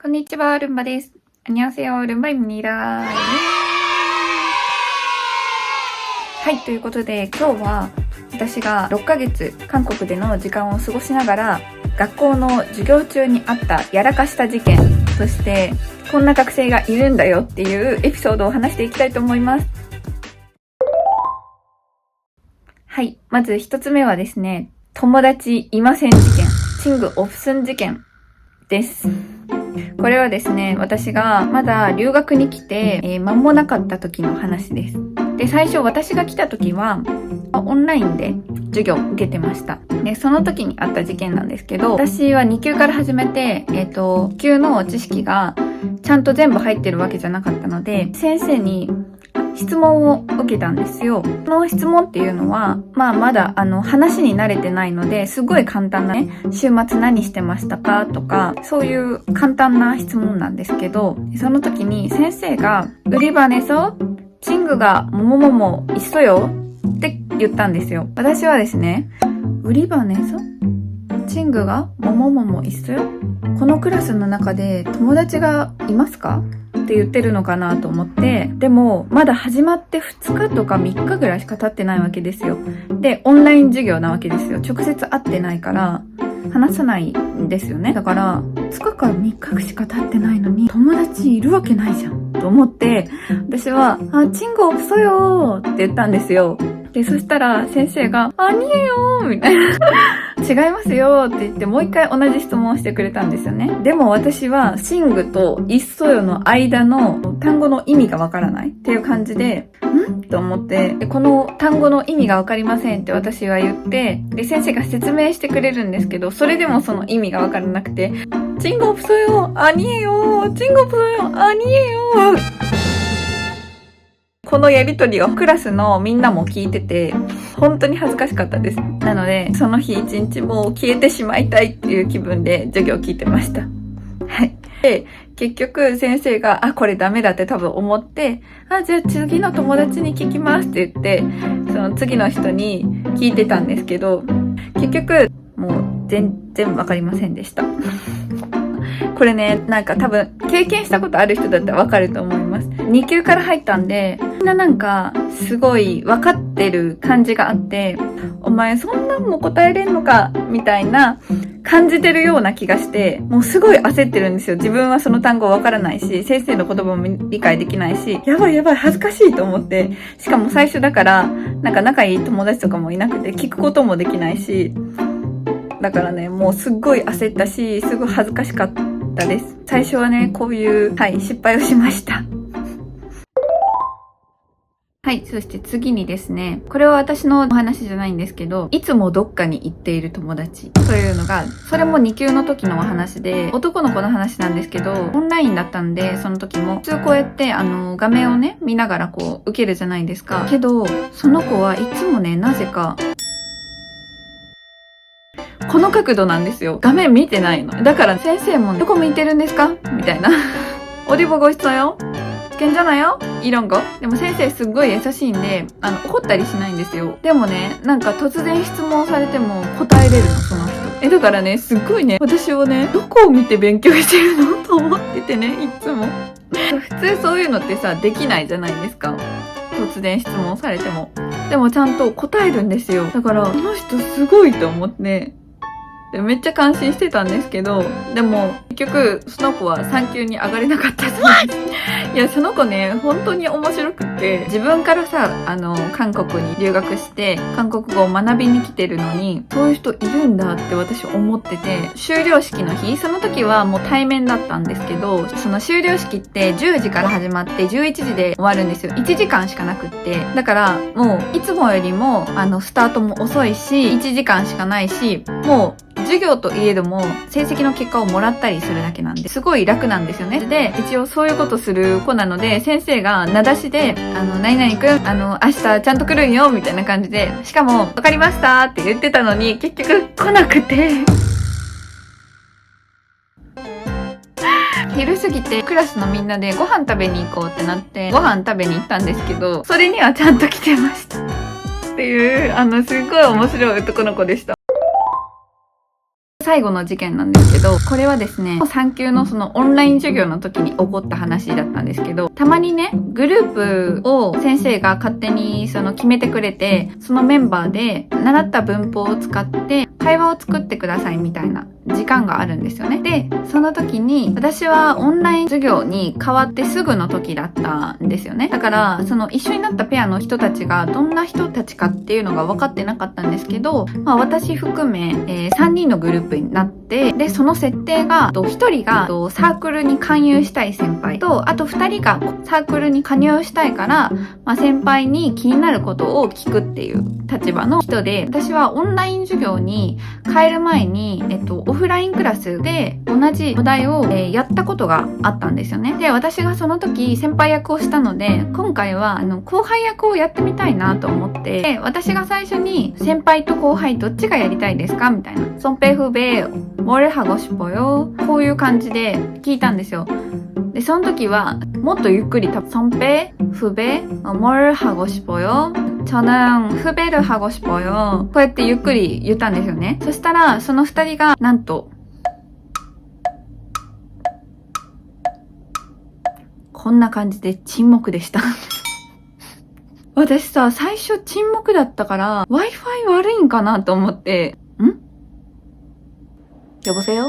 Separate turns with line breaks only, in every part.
こんにちは、ルンバです。안녕하세요、ルンバ입니다。はい、ということで今日は私が6ヶ月韓国での時間を過ごしながら学校の授業中にあったやらかした事件、そしてこんな学生がいるんだよっていうエピソードを話していきたいと思います。はい、まず一つ目はですね、友達いません事件、친구 없음事件です。これはですね、私がまだ留学に来て、間もなかった時の話です。で、最初私が来た時はオンラインで授業を受けてました。で、その時にあった事件なんですけど、私は2級から始めて、1級の知識がちゃんと全部入ってるわけじゃなかったので、先生に質問を受けたんですよ。この質問っていうのは、まだ話に慣れてないので、すごい簡単なね、週末何してましたかとか、そういう簡単な質問なんですけど、その時に先生が、우리반에서 친구가 뭐뭐뭐 있어요って言ったんですよ。私はですね、우리반에서 친구가 뭐뭐뭐 있어요？このクラスの中で友達がいますか？って言ってるのかなと思って、でもまだ始まって2日とか3日ぐらいしか経ってないわけですよ。で、オンライン授業なわけですよ。直接会ってないから話さないんですよね。だから2日から3日しか経ってないのに友達いるわけないじゃんと思って、私は친구 없어요って言ったんですよ。で、そしたら先生が아니에요みたいな違いますよって言ってもう一回同じ質問をしてくれたんですよね。でも私は친구と있어요の間の単語の意味がわからないっていう感じで、と思って、この単語の意味がわかりませんって私は言って、で、先生が説明してくれるんですけど、それでもその意味がわからなくて、친구 없어요 아니에요 친구 없어요 아니에요このやりとりをクラスのみんなも聞いてて、本当に恥ずかしかったです。なので、その日一日もう消えてしまいたいっていう気分で授業を聞いてました。はい。で、結局先生が、これダメだって多分思って、じゃあ次の友達に聞きますって言って、その次の人に聞いてたんですけど、結局、もう全然わかりませんでした。これね、なんか多分経験したことある人だったらわかると思います。2級から入ったんで、みんななんかすごい分かってる感じがあって、お前そんなんも答えれんのかみたいな感じてるような気がして、もうすごい焦ってるんですよ。自分はその単語わからないし、先生の言葉も理解できないし、やばい恥ずかしいと思って、しかも最初だから、なんか仲いい友達とかもいなくて聞くこともできないし、だからね、もうすっごい焦ったし、すごい恥ずかしかったです。最初はね、こういう、失敗をしました。はい、そして次にですね、これは私のお話じゃないんですけど、いつもどっかに行っている友達というのが、それも2級の時のお話で、男の子の話なんですけど、オンラインだったんで、その時も、普通こうやって画面をね、見ながらこう受けるじゃないですか。けど、その子はいつもね、なぜか、この角度なんですよ。画面見てないの。だから先生も、どこ向いてるんですかみたいな。어디 보고 있어요？괜찮아요？이런 거。でも先生すっごい優しいんで、怒ったりしないんですよ。でもね、なんか突然質問されても答えれるの、その人。だからね、すっごいね、私はね、どこを見て勉強してるのと思っててね、いつも。普通そういうのってさ、できないじゃないですか。突然質問されても。でもちゃんと答えるんですよ。だから、この人すごいと思って、めっちゃ感心してたんですけど、でも結局その子は3級に上がれなかったそうです。いや、その子ね、本当に面白くって、自分からさ、韓国に留学して韓国語を学びに来てるのに、そういう人いるんだって私思ってて、修了式の日、その時はもう対面だったんですけど、その修了式って10時から始まって11時で終わるんですよ。1時間しかなくって。だからもういつもよりもスタートも遅いし、1時間しかないし、もう授業といえども成績の結果をもらったりするだけなんで、すごい楽なんですよね。で、一応そういうことする子なので、先生が名指しで、何々くん、明日ちゃんと来るんよみたいな感じで、しかもわかりましたって言ってたのに結局来なくて昼過ぎてクラスのみんなでご飯食べに行こうってなってご飯食べに行ったんですけど、それにはちゃんと来てましたっていう、すっごい面白い男の子でした。最後の事件なんですけど、これはですね、3級のそのオンライン授業の時に起こった話だったんですけど、たまにね、グループを先生が勝手にその決めてくれて、そのメンバーで習った文法を使って会話を作ってくださいみたいな時間があるんですよね。で、その時に私はオンライン授業に変わってすぐの時だったんですよね。だから、その一緒になったペアの人たちがどんな人たちかっていうのが分かってなかったんですけど、私含め、3人のグループになって、で、その設定が、1人がサークルに勧誘したい先輩と、あと2人がサークルに加入したいから、先輩に気になることを聞くっていう立場の人で、私はオンライン授業に変える前に、オフラインクラスで同じお題を、やったことがあったんですよね。で、私がその時先輩役をしたので、今回は後輩役をやってみたいなと思って、で、私が最初に先輩と後輩どっちがやりたいですかみたいな。尊ペフベ뭘 하고 싶어요? こういう感じで聞いたんですよ。で、その時はもっとゆっくり선배、후배、뭘 하고 싶어요? 저는 후배를 하고 싶어요. こうやってゆっくり言ったんですよね。そしたらその2人がなんとこんな感じで沈黙でした。私さ、最初沈黙だったから Wi-Fi 悪いんかなと思って、여보세요? っ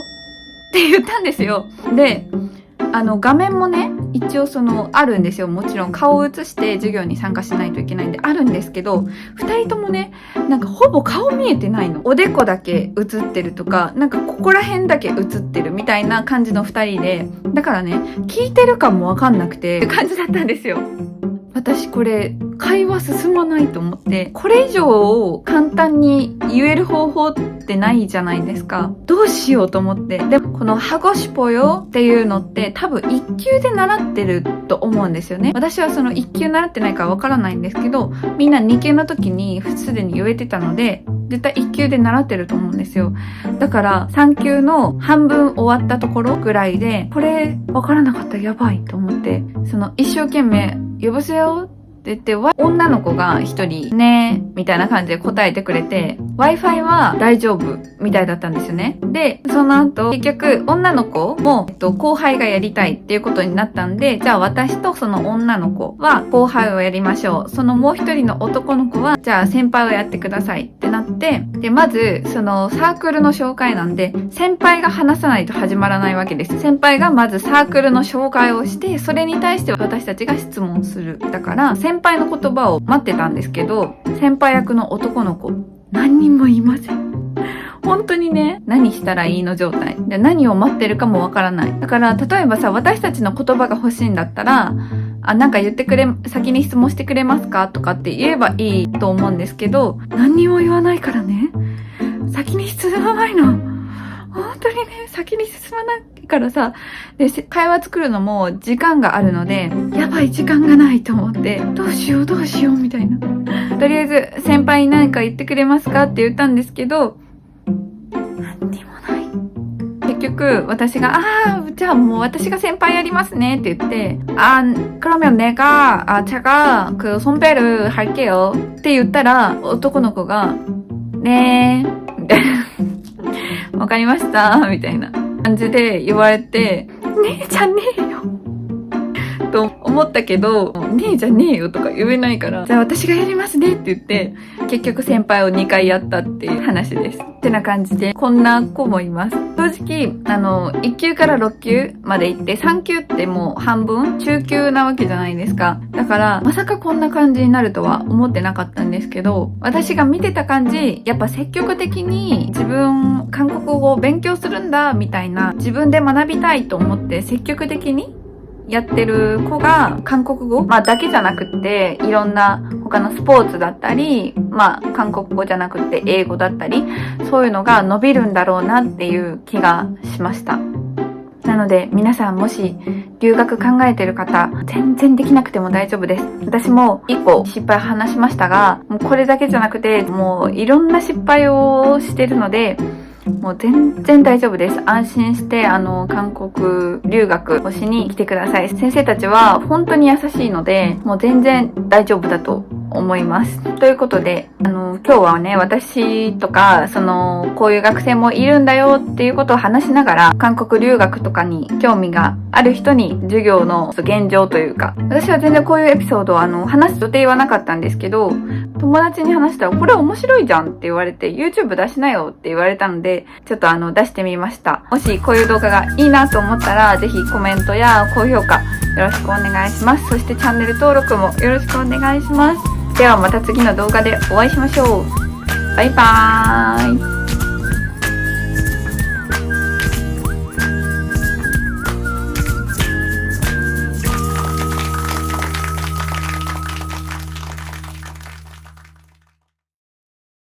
て言ったんですよ。で、画面もね、一応あるんですよ。もちろん顔を映して授業に参加しないといけないんであるんですけど、二人ともね、なんかほぼ顔見えてないの。おでこだけ映ってるとか、なんかここら辺だけ映ってるみたいな感じの二人で、だからね、聞いてるかもわかんなくて、って感じだったんですよ。私これ、会話進まないと思って、これ以上簡単に言える方法ってないじゃないですか。どうしようと思って。でもこの하고 싶어요っていうのって多分1級で習ってると思うんですよね。私はその1級習ってないからわからないんですけど、みんな2級の時にすでに言えてたので、絶対1級で習ってると思うんですよ。だから3級の半分終わったところぐらいで、これわからなかったらやばいと思って、一生懸命여보세요って言って、女の子が一人ねみたいな感じで答えてくれて、Wi-Fi は大丈夫みたいだったんですよね。で、その後結局女の子も、後輩がやりたいっていうことになったんで、じゃあ私とその女の子は後輩をやりましょう。そのもう一人の男の子はじゃあ先輩をやってくださいってなって、で、まずサークルの紹介なんで、先輩が話さないと始まらないわけです。先輩がまずサークルの紹介をして、それに対して私たちが質問する。だから先輩の言葉を待ってたんですけど、先輩役の男の子何人もいません。本当にね、何したらいいの状態で、何を待ってるかもわからない。だから例えばさ、私たちの言葉が欲しいんだったら、なんか先に質問してくれますかとかって言えばいいと思うんですけど、何にも言わないからね、先に進まないの。本当にね、先に進まないからさ、で、会話作るのも時間があるので、やばい、時間がないと思って、どうしようみたいな。とりあえず、先輩に何か言ってくれますかって言ったんですけど、何にもない。結局、私が、じゃあもう私が先輩やりますねって言って、그러면 제가 선배를 할게요って言ったら、男の子が、ねー、みたいな。わかりましたみたいな感じで言われて、ねえじゃねえよと思ったけど、ねえじゃねえよとか言えないから、じゃあ私がやりますねって言って、結局先輩を2回やったっていう話です。ってな感じで、こんな子もいます。正直、1級から6級まで行って、3級ってもう半分中級なわけじゃないですか。だから、まさかこんな感じになるとは思ってなかったんですけど、私が見てた感じ、やっぱ積極的に自分、韓国語を勉強するんだ、みたいな、自分で学びたいと思って積極的にやってる子が韓国語、だけじゃなくっていろんな他のスポーツだったり、韓国語じゃなくって英語だったり、そういうのが伸びるんだろうなっていう気がしました。なので皆さんもし留学考えてる方、全然できなくても大丈夫です。私も1個失敗話しましたが、もうこれだけじゃなくてもういろんな失敗をしてるので、もう全然大丈夫です。安心して韓国留学をしに来てください。先生たちは本当に優しいので、もう全然大丈夫だと思います。ということで、今日はね、私とか、こういう学生もいるんだよっていうことを話しながら、韓国留学とかに興味がある人に授業の現状というか、私は全然こういうエピソードを話す予定はなかったんですけど、友達に話したら、これ面白いじゃんって言われて、YouTube 出しなよって言われたので、ちょっと出してみました。もしこういう動画がいいなと思ったら、ぜひコメントや高評価よろしくお願いします。そしてチャンネル登録もよろしくお願いします。ではまた次の動画でお会いしましょう。バイバーイ。